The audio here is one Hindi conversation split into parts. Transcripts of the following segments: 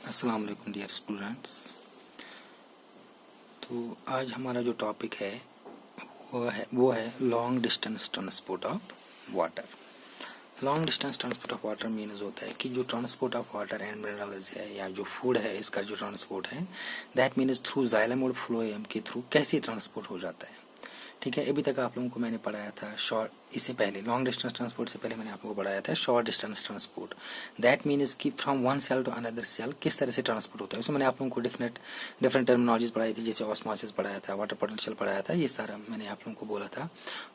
अस्सलाम वालेकुम डियर स्टूडेंट्स। तो आज हमारा जो टॉपिक है वो है long distance transport of water. Long distance transport of water means होता है कि जो transport of water and minerals है या जो फूड है, इसका जो ट्रांसपोर्ट है दैट मीन्स थ्रू जाइलम और फ्लोएम के थ्रू कैसे ट्रांसपोर्ट हो जाता है। ठीक है, अभी तक आप लोगों को मैंने पढ़ाया था शॉर्ट, इससे पहले लॉन्ग डिस्टेंस ट्रांसपोर्ट से पहले मैंने आप लोगों को पढ़ाया था short distance transport. That means कि from one cell to another cell किस तरह से ट्रांसपोर्ट होता है। उसमें मैंने आप लोगों को डिफरेंट टर्मिनोलॉजीज पढ़ाई थी, जैसे ऑस्मोसिस पढ़ाया था, वाटर पोटेंशियल पढ़ाया था, ये सारा मैंने आप लोगों को बोला था।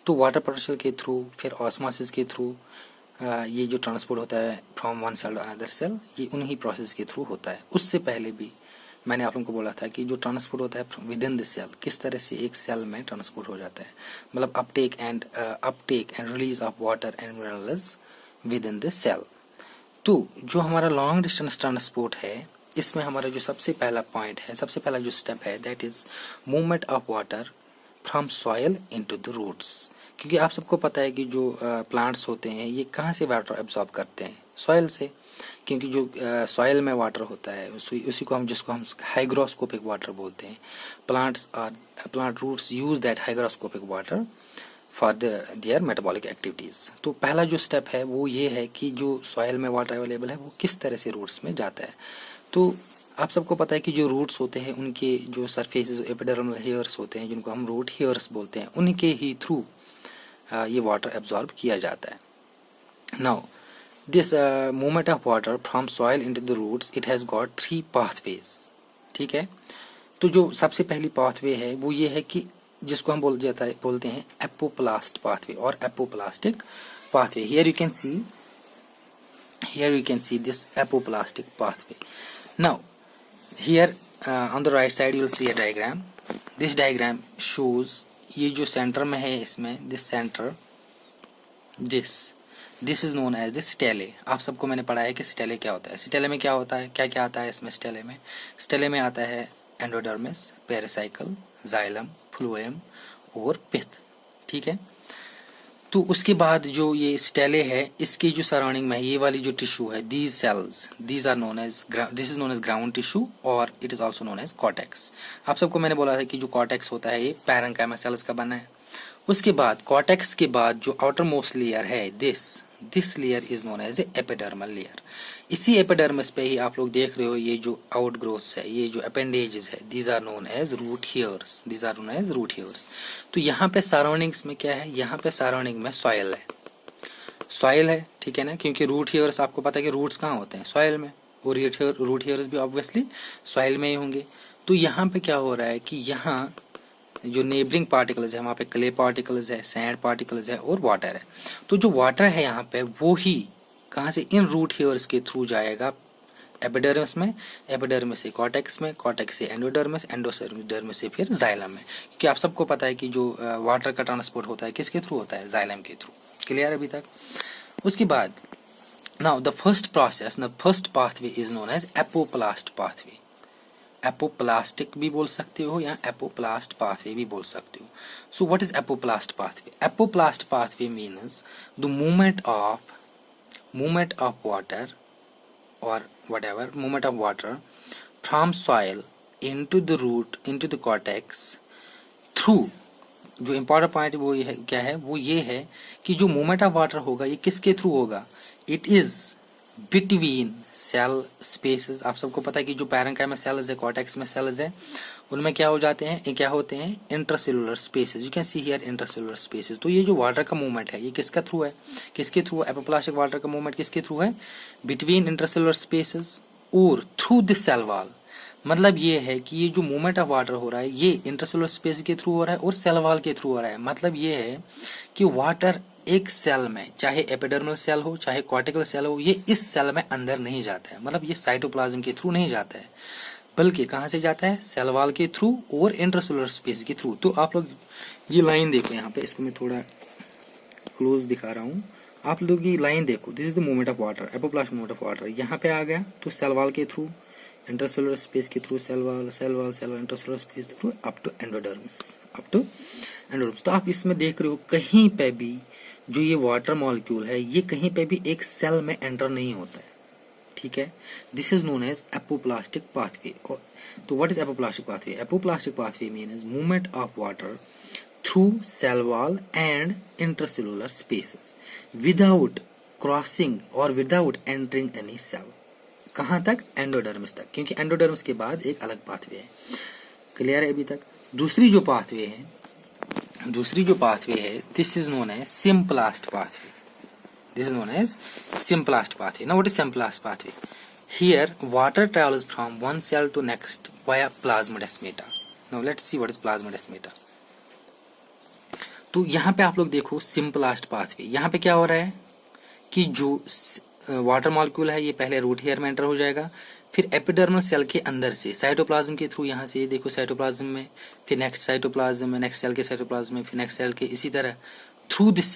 तो वाटर पोटेंशियल के थ्रू, फिर ऑस्मोसिस के थ्रू ये जो ट्रांसपोर्ट होता है from one cell to another cell, ये उन्हीं प्रोसेस के थ्रू होता है। उससे पहले भी मैंने आप लोगों को बोला था कि जो ट्रांसपोर्ट होता है विद इन द सेल, किस तरह से एक सेल में ट्रांसपोर्ट हो जाता है, मतलब uptake and release of water and minerals within the cell. तो जो हमारा लॉन्ग डिस्टेंस ट्रांसपोर्ट है, इसमें हमारा जो सबसे पहला पॉइंट है, सबसे पहला जो स्टेप है that is movement of water from soil into the roots. क्योंकि आप सबको पता है कि जो प्लांट्स होते हैं ये कहाँ से वाटर एब्जॉर्ब करते हैं, सॉयल से। क्योंकि जो सॉयल में वाटर होता है उसी को जिसको हम हाइग्रोस्कोपिक वाटर बोलते हैं। Plant roots use that hygroscopic water for their metabolic activities. तो पहला जो स्टेप है वो ये है कि जो सॉयल में वाटर अवेलेबल है वो किस तरह से रूट्स में जाता है। तो आप सबको पता है कि जो रूट्स होते हैं उनके जो सरफेसेस एपिडर्मल हेयर्स होते हैं, जिनको हम रूट हेयर्स बोलते हैं, उनके ही थ्रू ये वाटर एब्जॉर्ब किया जाता है। Now this movement of water from soil into the roots, it has got 3 pathways। ठीक है, तो जो सबसे पहली पाथवे है वो ये है कि जिसको हम बोलते हैं एपोप्लास्ट पाथवे और apoplastic pathway. here you can see this apoplastic pathway। now here on the right side you will see a diagram। this diagram shows ये जो सेंटर में है इसमें this is known as the stele. आप सबको मैंने पढ़ा है कि स्टेले क्या होता है। स्टेले में क्या होता है, क्या क्या आता है इसमें। स्टेले में आता है एंडोडर्मिस, पेरिसाइकल, जाइलम, फ्लोएम और पिथ। ठीक है, तो उसके बाद जो ये स्टेले है इसकी जो सराउंडिंग में ये वाली जो टिश्यू है, these cells, this is known as ground tissue और it is also known as cortex. आप सबको मैंने बोला था कि जो कॉर्टेक्स होता है ये पैरेन्काइमा सेल्स का बना है। उसके बाद कॉर्टेक्स के बाद जो आउटर मोस्ट लेयर है this layer is known as epidermal layer. इसी एपिडर्मिस पे ही आप लोग देख रहे हो ये जो आउट ग्रोथ्स है, ये जो अपेंडेजेस है, these are known as root hairs. तो यहाँ पे सराउंडिंग्स में क्या है, यहाँ पे सराउंडिंग में सॉइल है। ठीक है ना, क्योंकि रूट हेयर्स आपको पता है कि रूट्स कहाँ होते हैं, सॉइल में, और रूट हेयर्स भी ऑब्वियसली सॉइल में ही होंगे। तो यहाँ पे क्या हो रहा है कि यहाँ जो नेबरिंग पार्टिकल्स है वहाँ पे क्ले पार्टिकल्स है, सैंड पार्टिकल्स है और वाटर है। तो जो वाटर है यहाँ पे वो ही कहाँ से, इन रूट हेयर्स के थ्रू जाएगा एपिडर्मिस में, एपिडर्मिस से कॉर्टेक्स में, कॉर्टेक्स से एंडोडर्मिस, एंडोडर्मिस से फिर जाइलम में। क्योंकि आप सबको पता है कि जो वाटर का ट्रांसपोर्ट होता है किसके थ्रू होता है, जाइलम के थ्रू। क्लियर अभी तक। उसके बाद now the first pathway is known as apoplast pathway. Apoplastic भी बोल सकते हो या एपोप्लास्ट पाथवे भी बोल सकते हो। So what is apoplast pathway? Apoplast pathway means the movement of water और movement of water from soil into the root into the cortex through, जो इम्पोर्टेंट पॉइंट वो ये है, क्या है वो ये है कि जो मूवमेंट ऑफ वाटर होगा ये किसके थ्रू होगा, it is between cell spaces. आप सबको पता है कि जो पैरेन्काइमा सेल्स है, कॉर्टेक्स में सेल्स है, उनमें क्या होते हैं intracellular spaces. You can see here intracellular spaces. तो ये जो वाटर का मूवमेंट है ये किसके थ्रू है, एपोप्लास्टिक वाटर का मूवमेंट किसके थ्रू है, बिटवीन इंट्रासेलुलर स्पेसेस और थ्रू द सेल वॉल। मतलब ये है कि ये जो मूवमेंट ऑफ वाटर हो रहा है ये इंट्रासेलुलर स्पेस के थ्रू हो रहा है और सेल वॉल के थ्रू हो रहा है। मतलब ये है कि वाटर एक सेल में, चाहे एपिडर्मल सेल हो चाहे कॉर्टिकल सेल हो, ये इस सेल में अंदर नहीं जाता है। मतलब ये साइटोप्लाज्म के थ्रू नहीं जाता है, बल्कि कहाँ से जाता है, सेल वॉल के थ्रू और इंट्रासेलुलर स्पेस के थ्रू। तो आप लोग ये लाइन देखो यहाँ पे, इसको मैं थोड़ा क्लोज दिखा रहा हूँ। आप लोग ये लाइन देखो, this is the movement of water, apoplast movement of water. यहाँ पे आ गया तो सेल वॉल के थ्रू, इंट्रासेलुलर स्पेस के through, cell wall intracellular space के थ्रू अप टू एंडोडर्मिस। तो आप इसमें देख रहे हो कहीं पे भी जो ये वाटर मॉलिक्यूल है ये कहीं पे भी एक सेल में एंटर नहीं होता है। ठीक है। This is known as apoplastic pathway. तो what is apoplastic pathway? Apoplastic pathway means movement of water through cell wall and intercellular spaces without crossing और विदाउट एंटरिंग एनी सेल। कहां तक? एंडोडर्मिस तक, क्योंकि एंडोडर्मिस के बाद एक अलग पाथवे है। क्लियर है अभी तक? दूसरी जो पाथवे है this is known as symplast pathway. This is known as Simplast pathway. Now what is Simplast pathway? Here water travels from one cell to next via plasmodesmata. Now let's see what is plasmodesmata. तो यहाँ पे आप लोग देखो Simplast pathway, यहाँ पे क्या हो रहा है कि जो वाटर मॉलिक्यूल है ये पहले रूट हेयर में एंटर हो जाएगा, फिर एपिडर्मल सेल के अंदर से साइटोप्लाज्म के थ्रू, यहाँ से ये देखो साइटोप्लाज्म में, फिर नेक्स्ट साइटोप्लाज्म में, नेक्स्ट सेल के साइटोप्लाज्म में, फिर नेक्स्ट सेल के, इसी तरह थ्रू दिस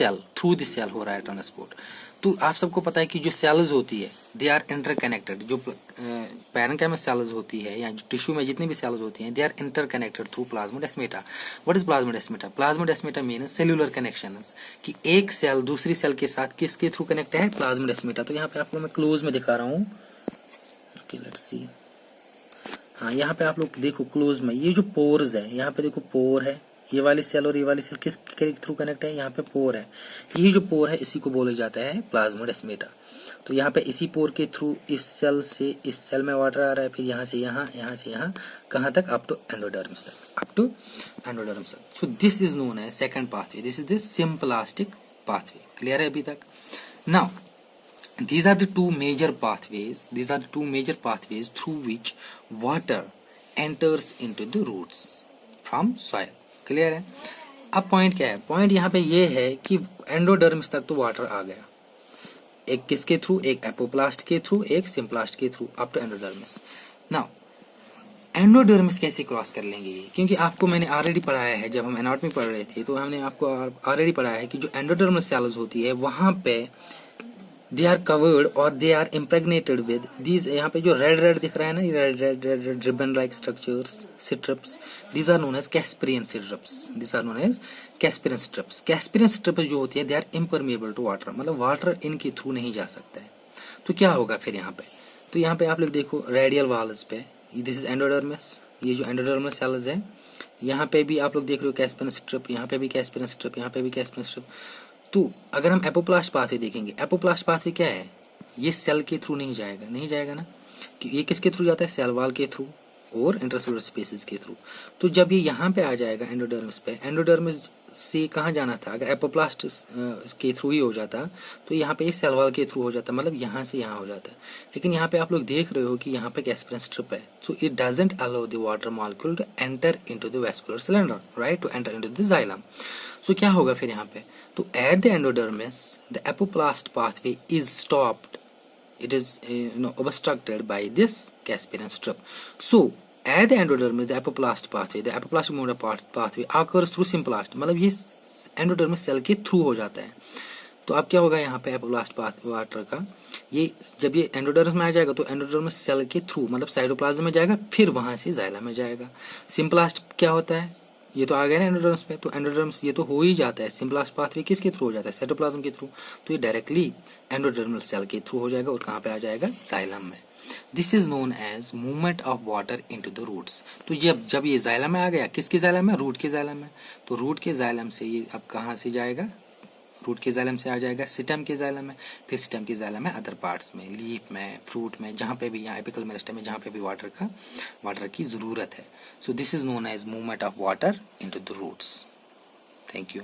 सेल हो रहा है ट्रांसपोर्ट। तो आप सबको पता है कि जो सेल्स होती है दे आर इंटरकनेक्टेड। जो पैरेन्काइमल सेल्स होती है या जो टिश्यू में जितनी भी सेल्स होती हैं they are interconnected through plasmodesmata. What is plasmodesmata? Plasmodesmata means cellular connections, कि एक सेल दूसरी सेल के साथ किसके थ्रू कनेक्ट है? प्लाज्मोडेस्माटा। तो यहाँ पे आपको मैं क्लोज में दिखा रहा हूँ। Okay let's see. हाँ, यहाँ पे आप लोग देखो क्लोज में, ये जो पोर्स है, यहाँ पे देखो पोर है, ये वाली सेल और ये वाली सेल किसके थ्रू कनेक्ट है? यहाँ पे पोर है। यही जो पोर है इसी को बोला जाता है प्लाज्मोडेस्माटा। तो यहाँ पे इसी पोर के थ्रू इस सेल से इस सेल में वाटर आ रहा है, फिर यहाँ से यहाँ, यहाँ से यहाँ, कहाँ तक? अप टू एंडोडर्मिस तक, अप टू एंडोडर्मिस तक। So this is known as second pathway, this is the symplastic pathway. Clear है अभी तक? Now these are the two major pathways through which water enters into the roots from soil. Clear है? अब पॉइंट क्या है? पॉइंट यहाँ पे ये है कि एंडोडर्मिस तक तो वाटर आ गया, एक किसके थ्रू? एक एपोप्लास्ट के थ्रू, एक सिम्प्लास्ट के through, up to endodermis. Now endodermis कैसे क्रॉस कर लेंगे? क्योंकि आपको मैंने ऑलरेडी पढ़ाया है, जब हम एनाटॉमी पढ़ रहे थे तो हमने आपको ऑलरेडी पढ़ाया है कि जो एंडोडर्मल सेल्स होती है वहां पे दे आर कवर्ड और they are impregnated with these, यहाँ पे जो रेड दिख रहा है ना, red ribbon like structures, strips, these are known as Casparian strips, these are known as Casparian strips. Casparian strips जो होती है they are impermeable to water, मतलब वाटर इनके थ्रू नहीं जा सकता है। तो क्या होगा फिर यहाँ पे? तो यहाँ पे आप लोग देखो रेडियल वॉल्स पे, दिस इज एंडोडर्मिस, ये जो एंडोडर्मल सेल्स है, यहाँ पे भी आप लोग देख रहे हो कैस्पेरियन स्ट्रिप, यहाँ पे भी कैस्पेरियन स्ट्रिप, यहाँ पे भी कैस्पेरियन स्ट्रिप। तो अगर हम एपोप्लास्ट पाथवे देखेंगे, एपोप्लास्ट पाथवे क्या है? ये सेल के थ्रू नहीं जाएगा ना, कि ये किसके थ्रू जाता है? सेल वॉल के थ्रू और इंटरसेलुलर स्पेसेस के थ्रू। तो जब ये यहाँ पे आ जाएगा एंडोडर्मिस पे, एंडोडर्मिस से कहाँ जाना था? अगर एपोप्लास्ट के थ्रू ही हो जाता तो यहाँ पे सेल वॉल के थ्रू हो जाता, मतलब यहाँ से यहाँ हो जाता। लेकिन यहाँ पे आप लोग देख रहे हो कि यहाँ पे कैस्पेरियन स्ट्रिप है, so it doesn't allow the water molecule to enter into the vascular cylinder, right, to enter into the xylem. So क्या होगा फिर यहाँ पे? तो at the endodermis the apoplast pathway is stopped, it is obstructed by this Casparian strip. So at the endodermis the apoplastic movement pathway occurs through Simplast, मतलब ये एंडोडर्मिस सेल के थ्रू हो जाता है। तो अब क्या होगा यहाँ पे एपोप्लास्ट वाटर का, ये जब ये एंडोडर्मिस में आ जाएगा तो एंडोडर्मिस सेल के थ्रू मतलब साइटोप्लाज्म में जाएगा, फिर वहां से जाइलम में जाएगा। सिम्प्लास्ट क्या होता है? ये तो आ गया ना एंडोडर्मिस पे, तो एंडोडर्मिस ये तो हो ही जाता है। सिम्प्लास्ट पाथवे किसके थ्रू हो जाता है? साइटोप्लाज्म के थ्रू। तो ये डायरेक्टली एंडोडर्मल सेल के थ्रू हो जाएगा और कहाँ पे आ जाएगा? जाइलम में। This is known as movement of water into the roots. तो जब ये जाइलम में आ गया, किसके जाइलम में? रूट के जाइलम में। तो रूट के जाइलम से ये अब कहाँ से जाएगा? रूट के जाइलम से आ जाएगा स्टेम के जाइलम में, फिर स्टेम के जाइलम में अदर पार्ट्स में, लीफ में, फ्रूट में, जहाँ पे भी, यहाँ एपिकल मेरिस्टेम में, जहाँ पे भी वाटर की जरूरत है। So this is known as movement of water into the roots. Thank you.